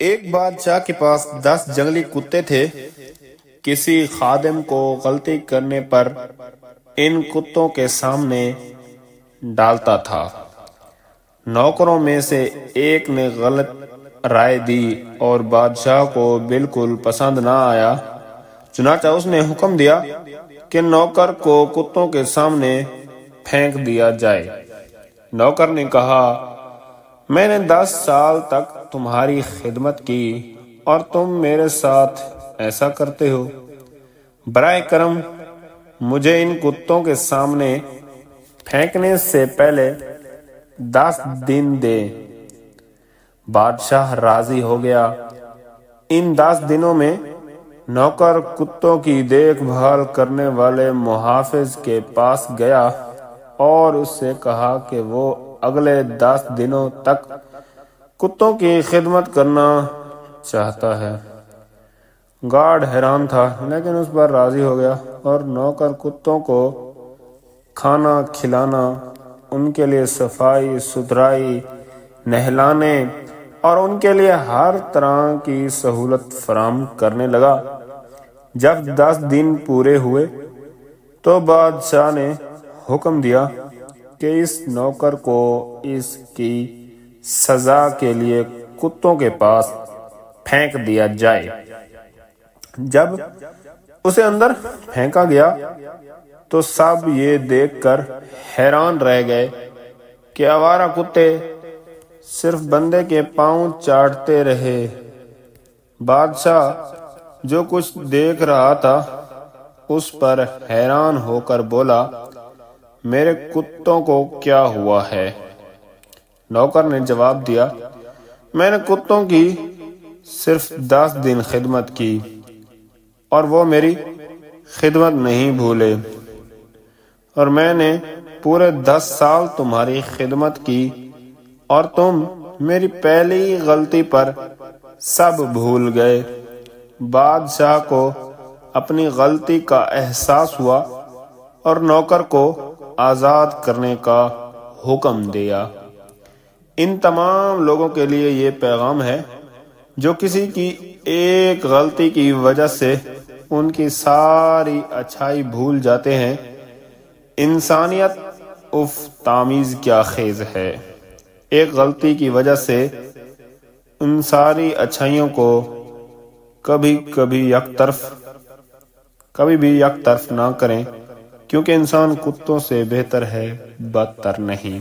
ایک بادشاہ کے پاس 10 جنگلی کتے تھے۔ کسی خادم کو غلطی کرنے پر ان کتوں کے سامنے ڈالتا تھا۔ نوکروں میں سے ایک نے غلط رائے دی اور بادشاہ کو بالکل پسند نہ آیا، چنانچہ اس نے حکم دیا کہ نوکر کو کتوں کے سامنے پھینک دیا جائے۔ نوکر نے کہا، میں نے 10 سال تک تمہاری خدمت کی اور تم میرے ساتھ ایسا کرتے ہو۔ برائے کرم مجھے ان کتوں کے سامنے پھینکنے سے پہلے 10 دن دے۔ بادشاہ راضی ہو گیا۔ ان 10 دنوں میں نوکر کتوں کی دیکھ بھال کرنے والے محافظ کے پاس گیا اور اس سے کہا کہ وہ اگلے 10 دنوں تک کتوں کی خدمت کرنا چاہتا ہے۔ گارڈ حیران تھا لیکن اس پر راضی ہو گیا اور نوکر کتوں کو کھانا کھلانا، ان کے لیے صفائی ستھرائی، نہلانے اور ان کے لیے ہر طرح کی سہولت فراہم کرنے لگا۔ جب 10 دن پورے ہوئے تو بادشاہ نے حکم دیا کہ اس نوکر کو اس کی سزا کے لیے کتوں کے پاس پھینک دیا جائے۔ جب اسے اندر پھینکا گیا تو سب یہ دیکھ کر حیران رہ گئے کہ آوارہ کتے صرف بندے کے پاؤں چاٹتے رہے۔ بادشاہ جو کچھ دیکھ رہا تھا اس پر حیران ہو کر بولا، میرے کتوں کو کیا ہوا ہے؟ نوکر نے جواب دیا، میں نے کتوں کی صرف 10 دن خدمت کی اور وہ میری خدمت نہیں بھولے، اور میں نے پورے 10 سال تمہاری خدمت کی اور تم میری پہلی غلطی پر سب بھول گئے۔ بادشاہ کو اپنی غلطی کا احساس ہوا اور نوکر کو آزاد کرنے کا حکم دیا۔ ان تمام لوگوں کے لیے یہ پیغام ہے جو کسی کی ایک غلطی کی وجہ سے ان کی ساری اچھائی بھول جاتے ہیں۔ انسانیت تامیز کیا خیز ہے! ایک غلطی کی وجہ سے ان ساری اچھائیوں کو کبھی بھی یک طرف نہ کریں، کیونکہ انسان کتوں سے بہتر ہے، بدتر نہیں۔